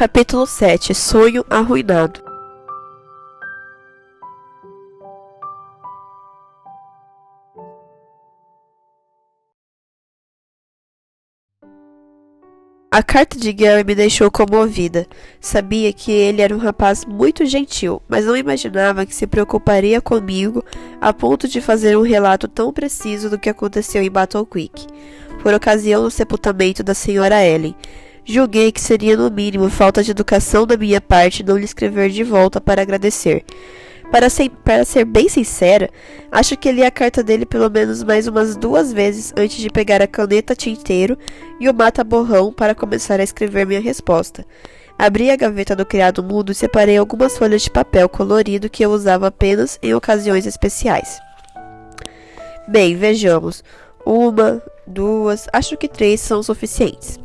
Capítulo 7. Sonho arruinado. A carta de Gary me deixou comovida. Sabia que ele era um rapaz muito gentil, mas não imaginava que se preocuparia comigo a ponto de fazer um relato tão preciso do que aconteceu em Battle Creek, por ocasião do sepultamento da Sra. Ellen. Julguei que seria no mínimo falta de educação da minha parte não lhe escrever de volta para agradecer. Para ser bem sincera, acho que li a carta dele pelo menos mais umas 2 vezes antes de pegar a caneta tinteiro e o mata-borrão para começar a escrever minha resposta. Abri a gaveta do criado mudo e separei algumas folhas de papel colorido que eu usava apenas em ocasiões especiais. Bem, vejamos. 1, 2, acho que 3 são suficientes.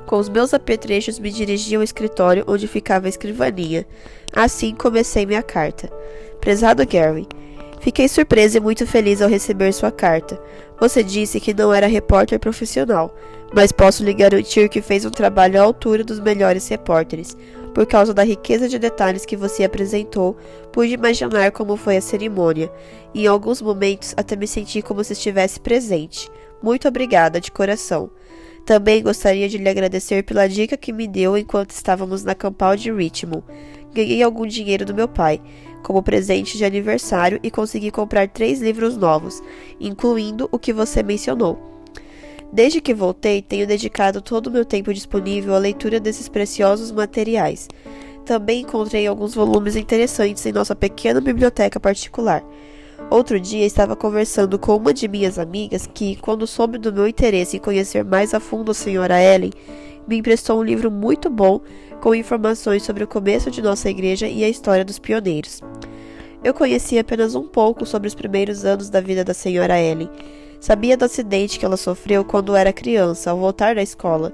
Com os meus apetrechos me dirigi ao escritório onde ficava a escrivaninha. Assim comecei minha carta. Prezado Gary, fiquei surpresa e muito feliz ao receber sua carta. Você disse que não era repórter profissional, mas posso lhe garantir que fez um trabalho à altura dos melhores repórteres. Por causa da riqueza de detalhes que você apresentou, pude imaginar como foi a cerimônia, e em alguns momentos até me senti como se estivesse presente. Muito obrigada, de coração. Também gostaria de lhe agradecer pela dica que me deu enquanto estávamos na Campal de Richmond. Ganhei algum dinheiro do meu pai, como presente de aniversário, e consegui comprar 3 livros novos, incluindo o que você mencionou. Desde que voltei, tenho dedicado todo o meu tempo disponível à leitura desses preciosos materiais. Também encontrei alguns volumes interessantes em nossa pequena biblioteca particular. Outro dia estava conversando com uma de minhas amigas que, quando soube do meu interesse em conhecer mais a fundo a Sra. Ellen, me emprestou um livro muito bom com informações sobre o começo de nossa igreja e a história dos pioneiros. Eu conhecia apenas um pouco sobre os primeiros anos da vida da Sra. Ellen. Sabia do acidente que ela sofreu quando era criança, ao voltar da escola.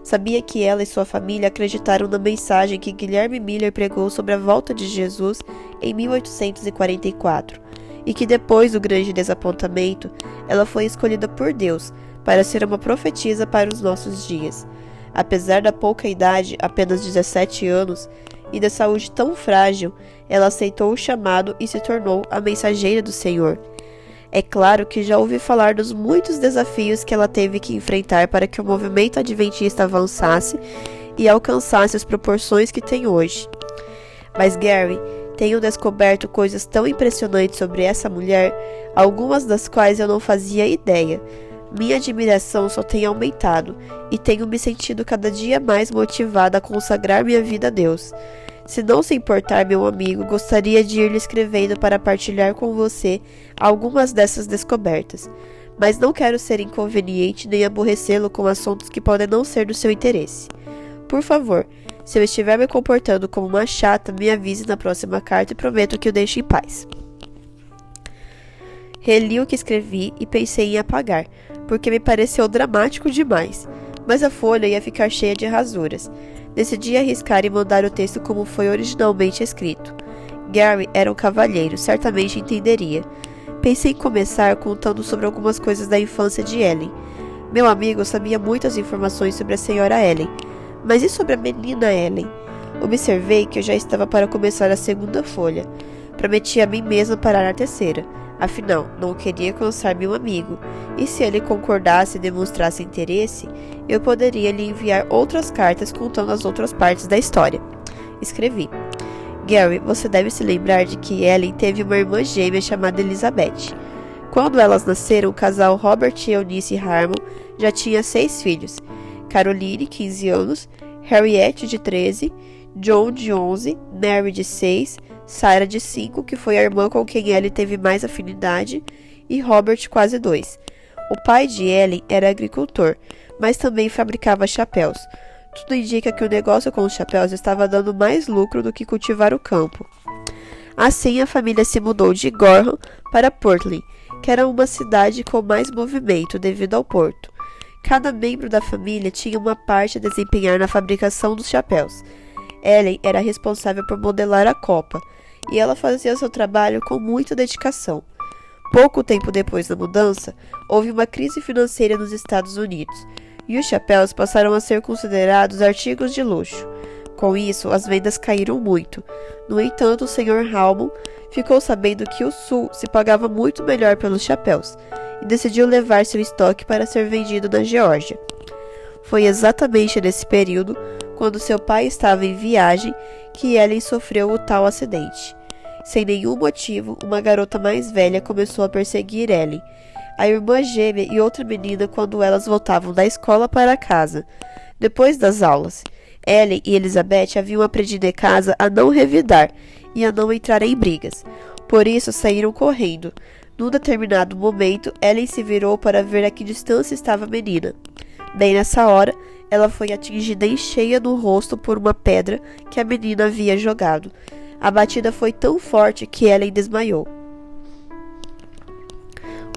Sabia que ela e sua família acreditaram na mensagem que Guilherme Miller pregou sobre a volta de Jesus em 1844. E que depois do grande desapontamento, ela foi escolhida por Deus para ser uma profetisa para os nossos dias. Apesar da pouca idade, apenas 17 anos, e da saúde tão frágil, ela aceitou o chamado e se tornou a mensageira do Senhor. É claro que já ouvi falar dos muitos desafios que ela teve que enfrentar para que o movimento adventista avançasse e alcançasse as proporções que tem hoje. Mas Gary, tenho descoberto coisas tão impressionantes sobre essa mulher, algumas das quais eu não fazia ideia. Minha admiração só tem aumentado e tenho me sentido cada dia mais motivada a consagrar minha vida a Deus. Se não se importar, meu amigo, gostaria de ir lhe escrevendo para partilhar com você algumas dessas descobertas, mas não quero ser inconveniente nem aborrecê-lo com assuntos que podem não ser do seu interesse. Por favor, se eu estiver me comportando como uma chata, me avise na próxima carta e prometo que o deixe em paz. Reli o que escrevi e pensei em apagar, porque me pareceu dramático demais, mas a folha ia ficar cheia de rasuras. Decidi arriscar e mandar o texto como foi originalmente escrito. Gary era um cavalheiro, certamente entenderia. Pensei em começar contando sobre algumas coisas da infância de Ellen. Meu amigo sabia muitas informações sobre a Sra. Ellen, mas e sobre a menina Ellen? Observei que eu já estava para começar a 2ª folha. Prometi a mim mesma parar na 3ª. Afinal, não queria cansar meu amigo, e se ele concordasse e demonstrasse interesse, eu poderia lhe enviar outras cartas contando as outras partes da história. Escrevi: Gary, você deve se lembrar de que Ellen teve uma irmã gêmea chamada Elizabeth. Quando elas nasceram, o casal Robert e Eunice Harmon já tinha 6 filhos. Caroline, 15 anos, Harriet, de 13, John, de 11, Mary, de 6, Sarah, de 5, que foi a irmã com quem Ellen teve mais afinidade, e Robert, quase 2. O pai de Ellen era agricultor, mas também fabricava chapéus. Tudo indica que o negócio com os chapéus estava dando mais lucro do que cultivar o campo. Assim, a família se mudou de Gorham para Portland, que era uma cidade com mais movimento devido ao porto. Cada membro da família tinha uma parte a desempenhar na fabricação dos chapéus. Ellen era responsável por modelar a copa, e ela fazia seu trabalho com muita dedicação. Pouco tempo depois da mudança, houve uma crise financeira nos Estados Unidos, e os chapéus passaram a ser considerados artigos de luxo. Com isso, as vendas caíram muito. No entanto, o Sr. Harmon ficou sabendo que o Sul se pagava muito melhor pelos chapéus e decidiu levar seu estoque para ser vendido na Geórgia. Foi exatamente nesse período, quando seu pai estava em viagem, que Ellen sofreu o tal acidente. Sem nenhum motivo, uma garota mais velha começou a perseguir Ellen, a irmã gêmea e outra menina quando elas voltavam da escola para casa, depois das aulas. Ellen e Elizabeth haviam aprendido em casa a não revidar e a não entrar em brigas. Por isso, saíram correndo. Num determinado momento, Ellen se virou para ver a que distância estava a menina. Bem nessa hora, ela foi atingida em cheia no rosto por uma pedra que a menina havia jogado. A batida foi tão forte que Ellen desmaiou.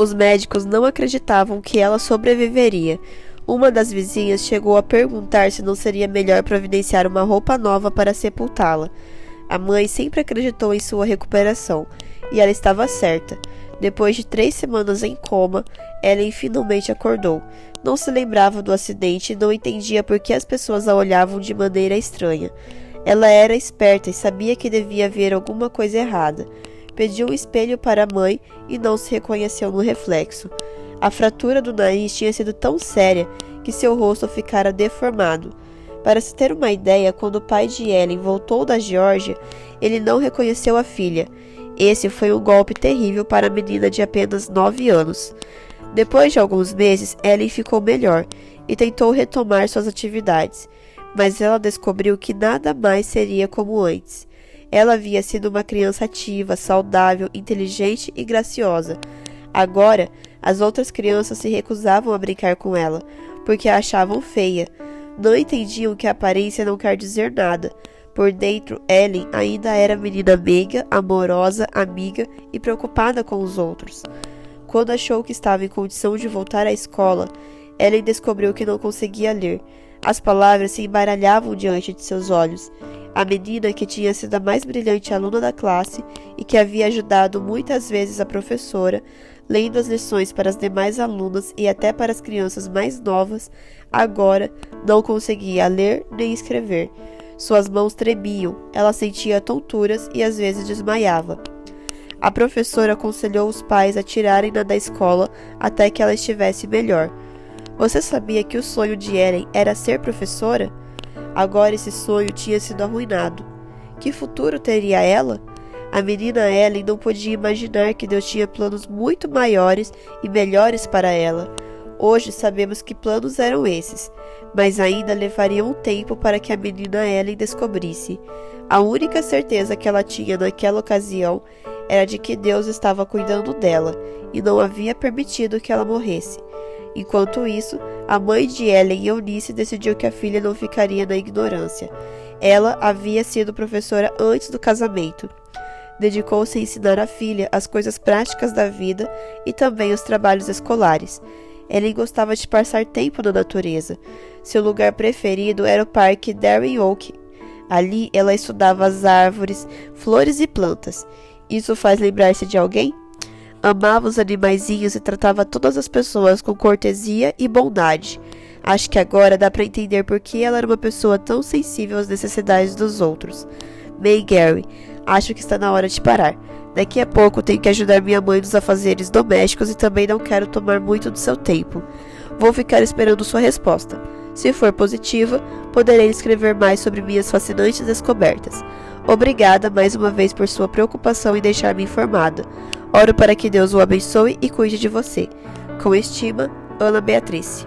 Os médicos não acreditavam que ela sobreviveria. Uma das vizinhas chegou a perguntar se não seria melhor providenciar uma roupa nova para sepultá-la. A mãe sempre acreditou em sua recuperação, e ela estava certa. Depois de 3 semanas em coma, Ellen finalmente acordou. Não se lembrava do acidente e não entendia por que as pessoas a olhavam de maneira estranha. Ela era esperta e sabia que devia haver alguma coisa errada. Pediu um espelho para a mãe e não se reconheceu no reflexo. A fratura do nariz tinha sido tão séria que seu rosto ficara deformado. Para se ter uma ideia, quando o pai de Ellen voltou da Geórgia, ele não reconheceu a filha. Esse foi um golpe terrível para a menina de apenas 9 anos. Depois de alguns meses, Ellen ficou melhor e tentou retomar suas atividades, mas ela descobriu que nada mais seria como antes. Ela havia sido uma criança ativa, saudável, inteligente e graciosa. Agora, as outras crianças se recusavam a brincar com ela, porque a achavam feia. Não entendiam que a aparência não quer dizer nada. Por dentro, Ellen ainda era menina meiga, amorosa, amiga e preocupada com os outros. Quando achou que estava em condição de voltar à escola, Ellen descobriu que não conseguia ler. As palavras se embaralhavam diante de seus olhos. A menina, que tinha sido a mais brilhante aluna da classe e que havia ajudado muitas vezes a professora, lendo as lições para as demais alunas e até para as crianças mais novas, agora não conseguia ler nem escrever. Suas mãos tremiam, ela sentia tonturas e às vezes desmaiava. A professora aconselhou os pais a tirarem-na da escola até que ela estivesse melhor. Você sabia que o sonho de Ellen era ser professora? Agora esse sonho tinha sido arruinado. Que futuro teria ela? A menina Ellen não podia imaginar que Deus tinha planos muito maiores e melhores para ela. Hoje sabemos que planos eram esses, mas ainda levaria um tempo para que a menina Ellen descobrisse. A única certeza que ela tinha naquela ocasião era de que Deus estava cuidando dela e não havia permitido que ela morresse. Enquanto isso, a mãe de Ellen, Eunice, decidiu que a filha não ficaria na ignorância. Ela havia sido professora antes do casamento. Dedicou-se a ensinar a filha as coisas práticas da vida e também os trabalhos escolares. Ellen gostava de passar tempo na natureza. Seu lugar preferido era o Parque Darien Oak. Ali ela estudava as árvores, flores e plantas. Isso faz lembrar-se de alguém? Amava os animaizinhos e tratava todas as pessoas com cortesia e bondade. Acho que agora dá para entender por que ela era uma pessoa tão sensível às necessidades dos outros. May Gary, acho que está na hora de parar. Daqui a pouco tenho que ajudar minha mãe nos afazeres domésticos e também não quero tomar muito do seu tempo. Vou ficar esperando sua resposta. Se for positiva, poderei escrever mais sobre minhas fascinantes descobertas. Obrigada mais uma vez por sua preocupação em deixar-me informada. Oro para que Deus o abençoe e cuide de você. Com estima, Ana Beatrice.